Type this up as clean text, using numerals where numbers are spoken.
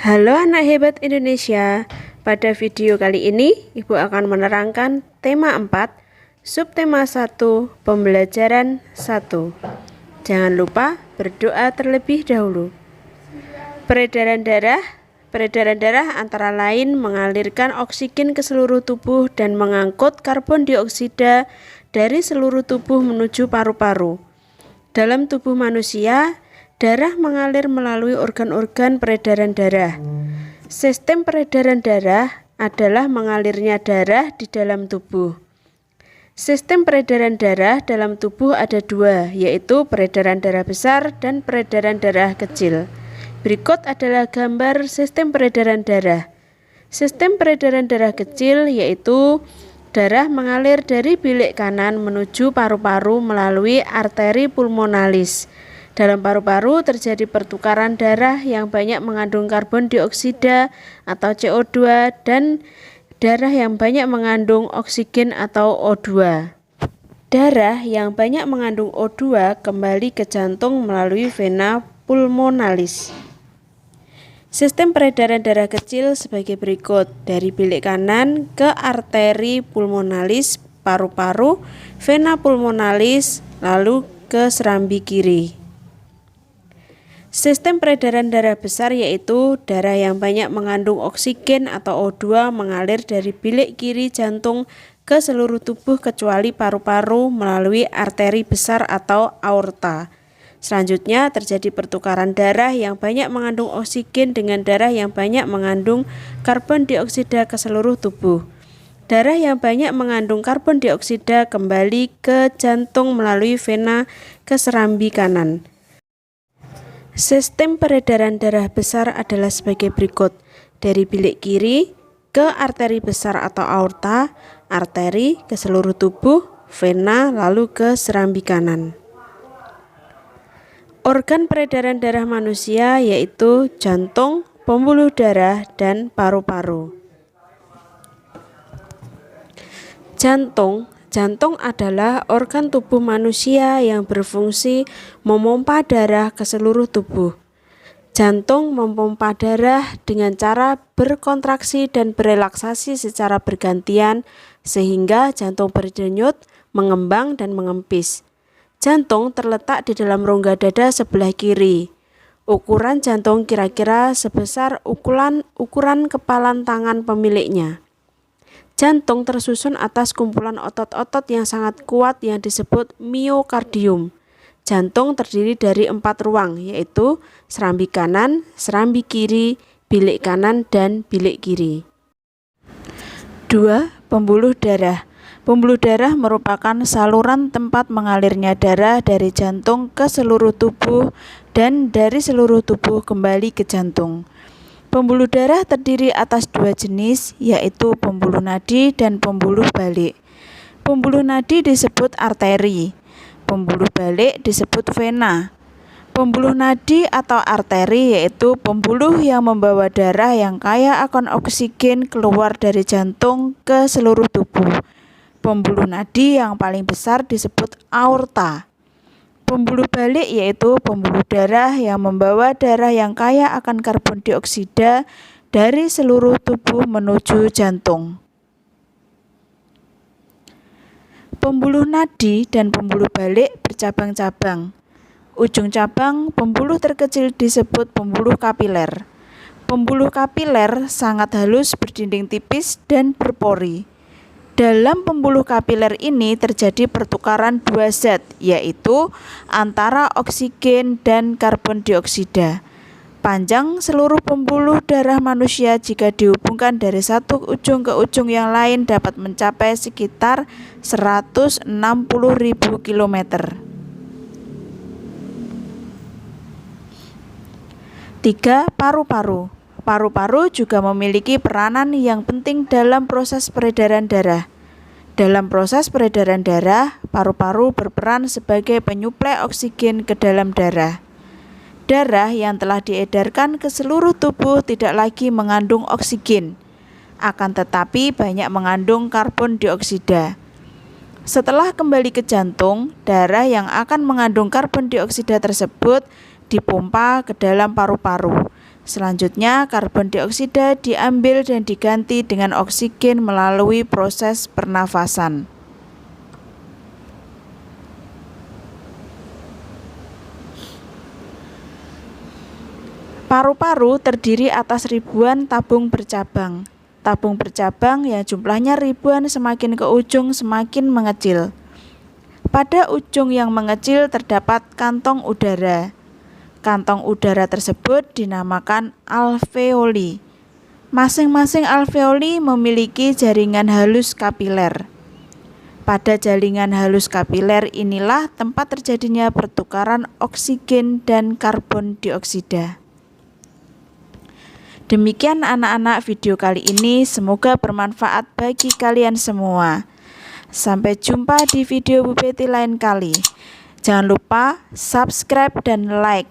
Halo anak hebat Indonesia. Pada video kali ini Ibu akan menerangkan tema 4, subtema 1, pembelajaran 1. Jangan lupa berdoa terlebih dahulu. Peredaran darah antara lain mengalirkan oksigen ke seluruh tubuh dan mengangkut karbon dioksida dari seluruh tubuh menuju paru-paru. Dalam tubuh manusia, darah mengalir melalui organ-organ peredaran darah. Sistem peredaran darah adalah mengalirnya darah di dalam tubuh. Sistem peredaran darah dalam tubuh ada dua, yaitu peredaran darah besar dan peredaran darah kecil. Berikut adalah gambar sistem peredaran darah. Sistem peredaran darah kecil yaitu darah mengalir dari bilik kanan menuju paru-paru melalui arteri pulmonalis. Dalam paru-paru terjadi pertukaran darah yang banyak mengandung karbon dioksida atau CO2 dan darah yang banyak mengandung oksigen atau O2. Darah yang banyak mengandung O2 kembali ke jantung melalui vena pulmonalis. Sistem peredaran darah kecil sebagai berikut: dari bilik kanan ke arteri pulmonalis, paru-paru, vena pulmonalis, lalu ke serambi kiri. Sistem peredaran darah besar yaitu darah yang banyak mengandung oksigen atau O2 mengalir dari bilik kiri jantung ke seluruh tubuh kecuali paru-paru melalui arteri besar atau aorta. Selanjutnya terjadi pertukaran darah yang banyak mengandung oksigen dengan darah yang banyak mengandung karbon dioksida ke seluruh tubuh. Darah yang banyak mengandung karbon dioksida kembali ke jantung melalui vena ke serambi kanan. Sistem peredaran darah besar adalah sebagai berikut: dari bilik kiri ke arteri besar atau aorta, arteri ke seluruh tubuh, vena, lalu ke serambi kanan. Organ peredaran darah manusia yaitu jantung, pembuluh darah, dan paru-paru. Jantung adalah organ tubuh manusia yang berfungsi memompa darah ke seluruh tubuh. Jantung memompa darah dengan cara berkontraksi dan berelaksasi secara bergantian sehingga jantung berdenyut, mengembang, dan mengempis. Jantung terletak di dalam rongga dada sebelah kiri. Ukuran jantung kira-kira sebesar ukuran kepalan tangan pemiliknya. Jantung tersusun atas kumpulan otot-otot yang sangat kuat yang disebut miokardium. Jantung terdiri dari 4 ruang, yaitu serambi kanan, serambi kiri, bilik kanan, dan bilik kiri. 2. Pembuluh darah. Pembuluh darah merupakan saluran tempat mengalirnya darah dari jantung ke seluruh tubuh dan dari seluruh tubuh kembali ke jantung. Pembuluh darah terdiri atas 2 jenis, yaitu pembuluh nadi dan pembuluh balik. Pembuluh nadi disebut arteri, pembuluh balik disebut vena. Pembuluh nadi atau arteri yaitu pembuluh yang membawa darah yang kaya akan oksigen keluar dari jantung ke seluruh tubuh. Pembuluh nadi yang paling besar disebut aorta. Pembuluh balik yaitu pembuluh darah yang membawa darah yang kaya akan karbon dioksida dari seluruh tubuh menuju jantung. Pembuluh nadi dan pembuluh balik bercabang-cabang. Ujung cabang pembuluh terkecil disebut pembuluh kapiler. Pembuluh kapiler sangat halus, berdinding tipis, dan berpori. Dalam pembuluh kapiler ini terjadi pertukaran 2 zat, yaitu antara oksigen dan karbon dioksida. Panjang seluruh pembuluh darah manusia jika dihubungkan dari satu ujung ke ujung yang lain dapat mencapai sekitar 160.000 km. 3. Paru-paru. Paru-paru juga memiliki peranan yang penting dalam proses peredaran darah. Dalam proses peredaran darah, paru-paru berperan sebagai penyuplai oksigen ke dalam darah. Darah yang telah diedarkan ke seluruh tubuh tidak lagi mengandung oksigen, akan tetapi banyak mengandung karbon dioksida. Setelah kembali ke jantung, darah yang akan mengandung karbon dioksida tersebut dipompa ke dalam paru-paru. Selanjutnya, karbon dioksida diambil dan diganti dengan oksigen melalui proses pernafasan. Paru-paru terdiri atas ribuan tabung bercabang. Tabung bercabang yang jumlahnya ribuan semakin ke ujung semakin mengecil. Pada ujung yang mengecil terdapat kantong udara. Kantong udara tersebut dinamakan alveoli. Masing-masing alveoli memiliki jaringan halus kapiler. Pada jaringan halus kapiler inilah tempat terjadinya pertukaran oksigen dan karbon dioksida. Demikian anak-anak video kali ini, semoga bermanfaat bagi kalian semua. Sampai jumpa di video Bu Betty lain kali. Jangan lupa subscribe dan like.